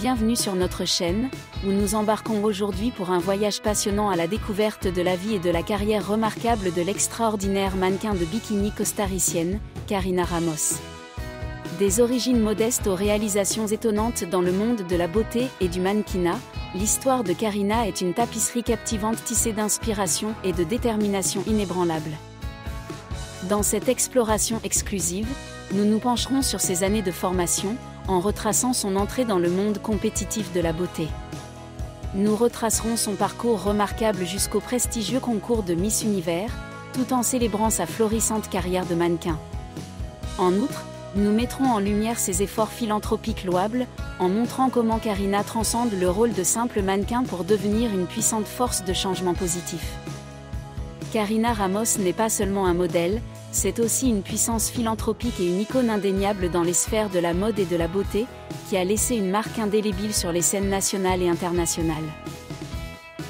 Bienvenue sur notre chaîne, où nous embarquons aujourd'hui pour un voyage passionnant à la découverte de la vie et de la carrière remarquable de l'extraordinaire mannequin de bikini costaricienne, Karina Ramos. Des origines modestes aux réalisations étonnantes dans le monde de la beauté et du mannequinat, l'histoire de Karina est une tapisserie captivante tissée d'inspiration et de détermination inébranlable. Dans cette exploration exclusive, nous nous pencherons sur ses années de formation, en retraçant son entrée dans le monde compétitif de la beauté. Nous retracerons son parcours remarquable jusqu'au prestigieux concours de Miss Univers, tout en célébrant sa florissante carrière de mannequin. En outre, nous mettrons en lumière ses efforts philanthropiques louables, en montrant comment Karina transcende le rôle de simple mannequin pour devenir une puissante force de changement positif. Karina Ramos n'est pas seulement un modèle, c'est aussi une puissance philanthropique et une icône indéniable dans les sphères de la mode et de la beauté, qui a laissé une marque indélébile sur les scènes nationales et internationales.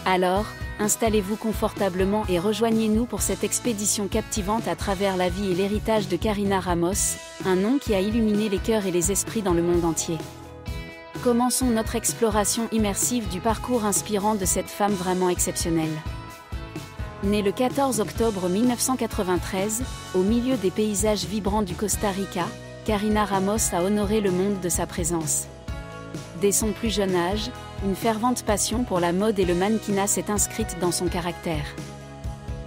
Alors, installez-vous confortablement et rejoignez-nous pour cette expédition captivante à travers la vie et l'héritage de Karina Ramos, un nom qui a illuminé les cœurs et les esprits dans le monde entier. Commençons notre exploration immersive du parcours inspirant de cette femme vraiment exceptionnelle. Née le 14 octobre 1993, au milieu des paysages vibrants du Costa Rica, Karina Ramos a honoré le monde de sa présence. Dès son plus jeune âge, une fervente passion pour la mode et le mannequinat s'est inscrite dans son caractère.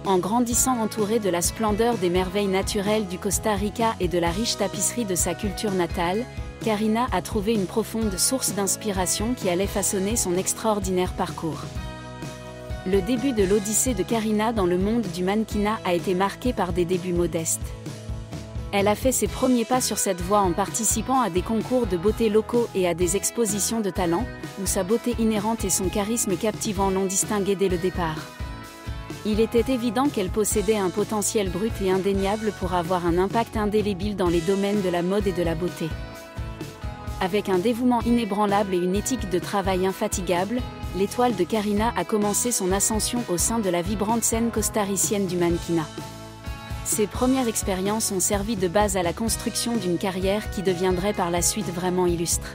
En grandissant entourée de la splendeur des merveilles naturelles du Costa Rica et de la riche tapisserie de sa culture natale, Karina a trouvé une profonde source d'inspiration qui allait façonner son extraordinaire parcours. Le début de l'odyssée de Karina dans le monde du mannequinat a été marqué par des débuts modestes. Elle a fait ses premiers pas sur cette voie en participant à des concours de beauté locaux et à des expositions de talent, où sa beauté inhérente et son charisme captivant l'ont distinguée dès le départ. Il était évident qu'elle possédait un potentiel brut et indéniable pour avoir un impact indélébile dans les domaines de la mode et de la beauté. Avec un dévouement inébranlable et une éthique de travail infatigable, l'étoile de Karina a commencé son ascension au sein de la vibrante scène costaricienne du mannequinat. Ses premières expériences ont servi de base à la construction d'une carrière qui deviendrait par la suite vraiment illustre.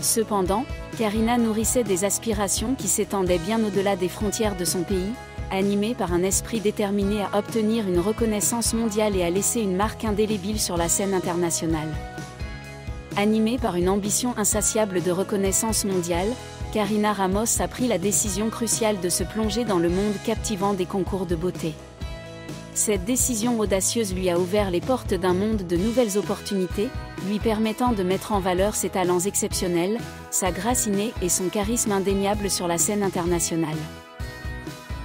Cependant, Karina nourrissait des aspirations qui s'étendaient bien au-delà des frontières de son pays, animée par un esprit déterminé à obtenir une reconnaissance mondiale et à laisser une marque indélébile sur la scène internationale. Animée par une ambition insatiable de reconnaissance mondiale, Karina Ramos a pris la décision cruciale de se plonger dans le monde captivant des concours de beauté. Cette décision audacieuse lui a ouvert les portes d'un monde de nouvelles opportunités, lui permettant de mettre en valeur ses talents exceptionnels, sa grâce innée et son charisme indéniable sur la scène internationale.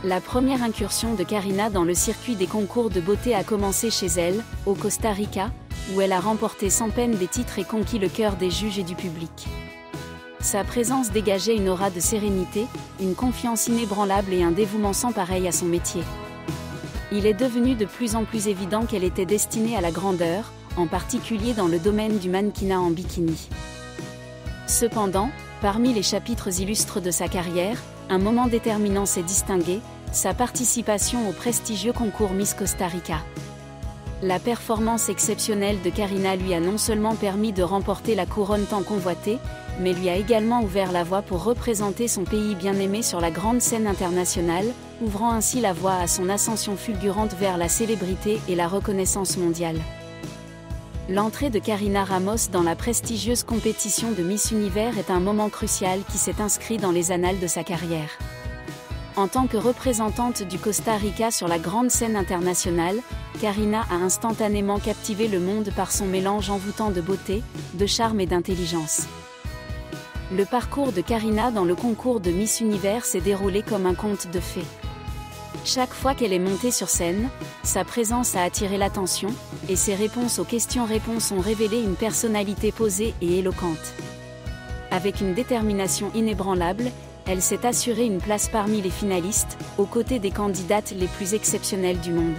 La première incursion de Karina dans le circuit des concours de beauté a commencé chez elle, au Costa Rica, où elle a remporté sans peine des titres et conquis le cœur des juges et du public. Sa présence dégageait une aura de sérénité, une confiance inébranlable et un dévouement sans pareil à son métier. Il est devenu de plus en plus évident qu'elle était destinée à la grandeur, en particulier dans le domaine du mannequinat en bikini. Cependant, parmi les chapitres illustres de sa carrière, un moment déterminant s'est distingué, sa participation au prestigieux concours Miss Costa Rica. La performance exceptionnelle de Karina lui a non seulement permis de remporter la couronne tant convoitée, mais lui a également ouvert la voie pour représenter son pays bien-aimé sur la grande scène internationale, ouvrant ainsi la voie à son ascension fulgurante vers la célébrité et la reconnaissance mondiale. L'entrée de Karina Ramos dans la prestigieuse compétition de Miss Univers est un moment crucial qui s'est inscrit dans les annales de sa carrière. En tant que représentante du Costa Rica sur la grande scène internationale, Karina a instantanément captivé le monde par son mélange envoûtant de beauté, de charme et d'intelligence. Le parcours de Karina dans le concours de Miss Univers s'est déroulé comme un conte de fées. Chaque fois qu'elle est montée sur scène, sa présence a attiré l'attention, et ses réponses aux questions-réponses ont révélé une personnalité posée et éloquente. Avec une détermination inébranlable, elle s'est assurée une place parmi les finalistes, aux côtés des candidates les plus exceptionnelles du monde.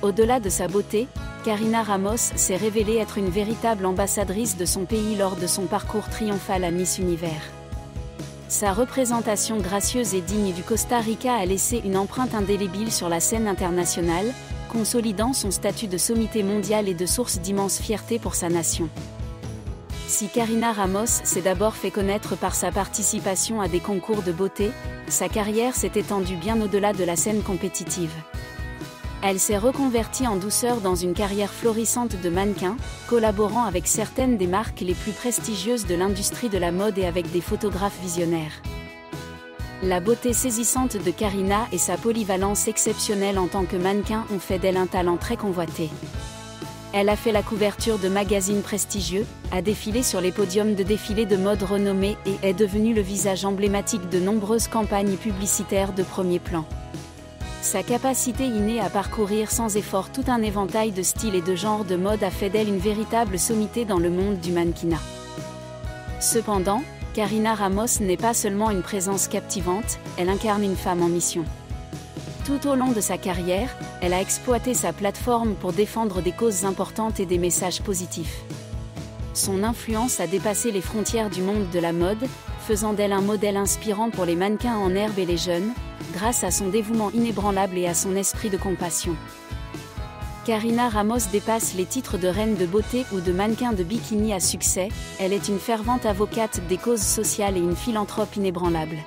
Au-delà de sa beauté, Karina Ramos s'est révélée être une véritable ambassadrice de son pays lors de son parcours triomphal à Miss Univers. Sa représentation gracieuse et digne du Costa Rica a laissé une empreinte indélébile sur la scène internationale, consolidant son statut de sommité mondiale et de source d'immense fierté pour sa nation. Si Karina Ramos s'est d'abord fait connaître par sa participation à des concours de beauté, sa carrière s'est étendue bien au-delà de la scène compétitive. Elle s'est reconvertie en douceur dans une carrière florissante de mannequin, collaborant avec certaines des marques les plus prestigieuses de l'industrie de la mode et avec des photographes visionnaires. La beauté saisissante de Karina et sa polyvalence exceptionnelle en tant que mannequin ont fait d'elle un talent très convoité. Elle a fait la couverture de magazines prestigieux, a défilé sur les podiums de défilés de mode renommés et est devenue le visage emblématique de nombreuses campagnes publicitaires de premier plan. Sa capacité innée à parcourir sans effort tout un éventail de styles et de genres de mode a fait d'elle une véritable sommité dans le monde du mannequinat. Cependant, Karina Ramos n'est pas seulement une présence captivante, elle incarne une femme en mission. Tout au long de sa carrière, elle a exploité sa plateforme pour défendre des causes importantes et des messages positifs. Son influence a dépassé les frontières du monde de la mode, faisant d'elle un modèle inspirant pour les mannequins en herbe et les jeunes, grâce à son dévouement inébranlable et à son esprit de compassion. Karina Ramos dépasse les titres de reine de beauté ou de mannequin de bikini à succès, elle est une fervente avocate des causes sociales et une philanthrope inébranlable.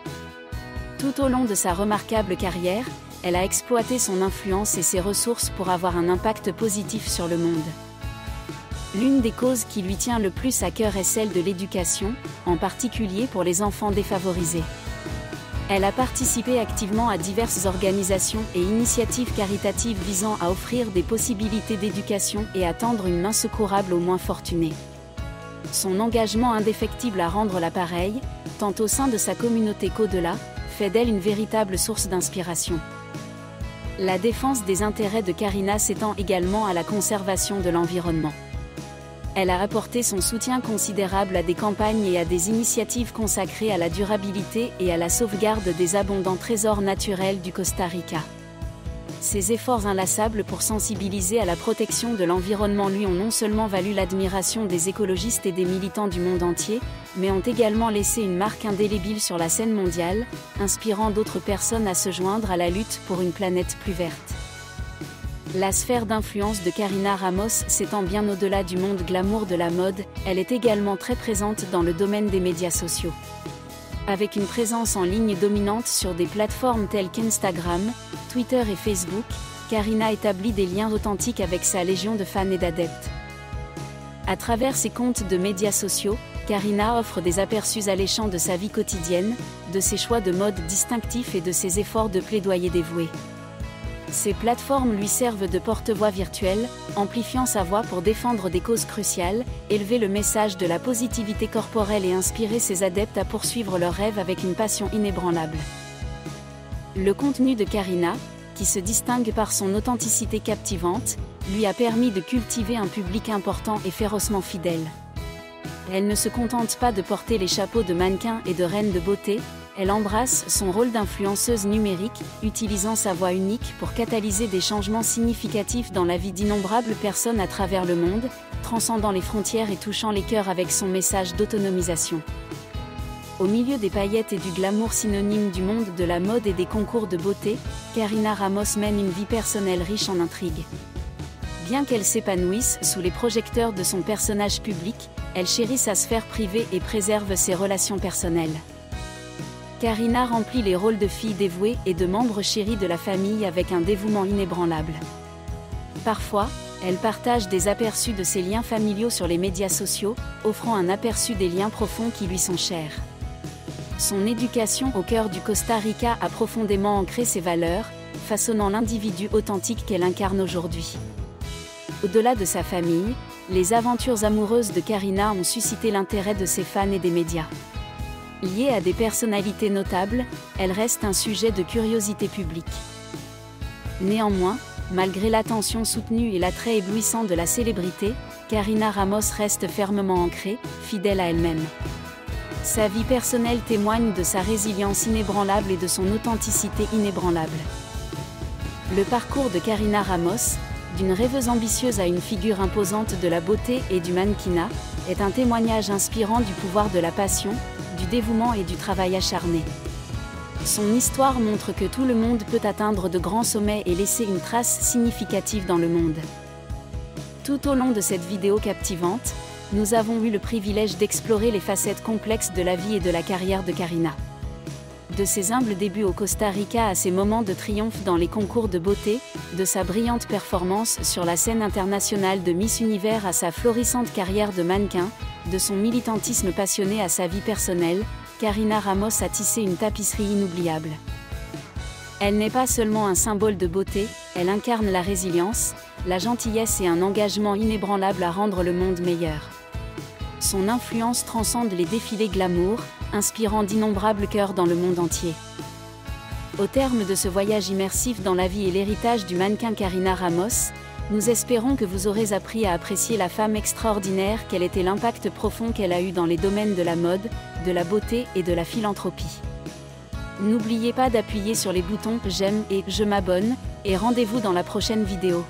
Tout au long de sa remarquable carrière, elle a exploité son influence et ses ressources pour avoir un impact positif sur le monde. L'une des causes qui lui tient le plus à cœur est celle de l'éducation, en particulier pour les enfants défavorisés. Elle a participé activement à diverses organisations et initiatives caritatives visant à offrir des possibilités d'éducation et à tendre une main secourable aux moins fortunés. Son engagement indéfectible à rendre l'appareil, tant au sein de sa communauté qu'au-delà, fait d'elle une véritable source d'inspiration. La défense des intérêts de Karina s'étend également à la conservation de l'environnement. Elle a apporté son soutien considérable à des campagnes et à des initiatives consacrées à la durabilité et à la sauvegarde des abondants trésors naturels du Costa Rica. Ses efforts inlassables pour sensibiliser à la protection de l'environnement lui ont non seulement valu l'admiration des écologistes et des militants du monde entier, mais ont également laissé une marque indélébile sur la scène mondiale, inspirant d'autres personnes à se joindre à la lutte pour une planète plus verte. La sphère d'influence de Karina Ramos s'étend bien au-delà du monde glamour de la mode, elle est également très présente dans le domaine des médias sociaux. Avec une présence en ligne dominante sur des plateformes telles qu'Instagram, Twitter et Facebook, Karina établit des liens authentiques avec sa légion de fans et d'adeptes. À travers ses comptes de médias sociaux, Karina offre des aperçus alléchants de sa vie quotidienne, de ses choix de mode distinctifs et de ses efforts de plaidoyer dévoués. Ces plateformes lui servent de porte-voix virtuelle, amplifiant sa voix pour défendre des causes cruciales, élever le message de la positivité corporelle et inspirer ses adeptes à poursuivre leurs rêves avec une passion inébranlable. Le contenu de Karina, qui se distingue par son authenticité captivante, lui a permis de cultiver un public important et férocement fidèle. Elle ne se contente pas de porter les chapeaux de mannequin et de reine de beauté, elle embrasse son rôle d'influenceuse numérique, utilisant sa voix unique pour catalyser des changements significatifs dans la vie d'innombrables personnes à travers le monde, transcendant les frontières et touchant les cœurs avec son message d'autonomisation. Au milieu des paillettes et du glamour synonyme du monde de la mode et des concours de beauté, Karina Ramos mène une vie personnelle riche en intrigues. Bien qu'elle s'épanouisse sous les projecteurs de son personnage public, elle chérit sa sphère privée et préserve ses relations personnelles. Karina remplit les rôles de fille dévouée et de membre chéri de la famille avec un dévouement inébranlable. Parfois, elle partage des aperçus de ses liens familiaux sur les médias sociaux, offrant un aperçu des liens profonds qui lui sont chers. Son éducation au cœur du Costa Rica a profondément ancré ses valeurs, façonnant l'individu authentique qu'elle incarne aujourd'hui. Au-delà de sa famille, les aventures amoureuses de Karina ont suscité l'intérêt de ses fans et des médias. Liée à des personnalités notables, elle reste un sujet de curiosité publique. Néanmoins, malgré l'attention soutenue et l'attrait éblouissant de la célébrité, Karina Ramos reste fermement ancrée, fidèle à elle-même. Sa vie personnelle témoigne de sa résilience inébranlable et de son authenticité inébranlable. Le parcours de Karina Ramos, d'une rêveuse ambitieuse à une figure imposante de la beauté et du mannequinat, est un témoignage inspirant du pouvoir de la passion, du dévouement et du travail acharné. Son histoire montre que tout le monde peut atteindre de grands sommets et laisser une trace significative dans le monde. Tout au long de cette vidéo captivante, nous avons eu le privilège d'explorer les facettes complexes de la vie et de la carrière de Karina. De ses humbles débuts au Costa Rica à ses moments de triomphe dans les concours de beauté, de sa brillante performance sur la scène internationale de Miss Univers à sa florissante carrière de mannequin, de son militantisme passionné à sa vie personnelle, Karina Ramos a tissé une tapisserie inoubliable. Elle n'est pas seulement un symbole de beauté, elle incarne la résilience, la gentillesse et un engagement inébranlable à rendre le monde meilleur. Son influence transcende les défilés glamour, inspirant d'innombrables cœurs dans le monde entier. Au terme de ce voyage immersif dans la vie et l'héritage du mannequin Karina Ramos, nous espérons que vous aurez appris à apprécier la femme extraordinaire qu'elle était et l'impact profond qu'elle a eu dans les domaines de la mode, de la beauté et de la philanthropie. N'oubliez pas d'appuyer sur les boutons « J'aime » et « Je m'abonne » et rendez-vous dans la prochaine vidéo.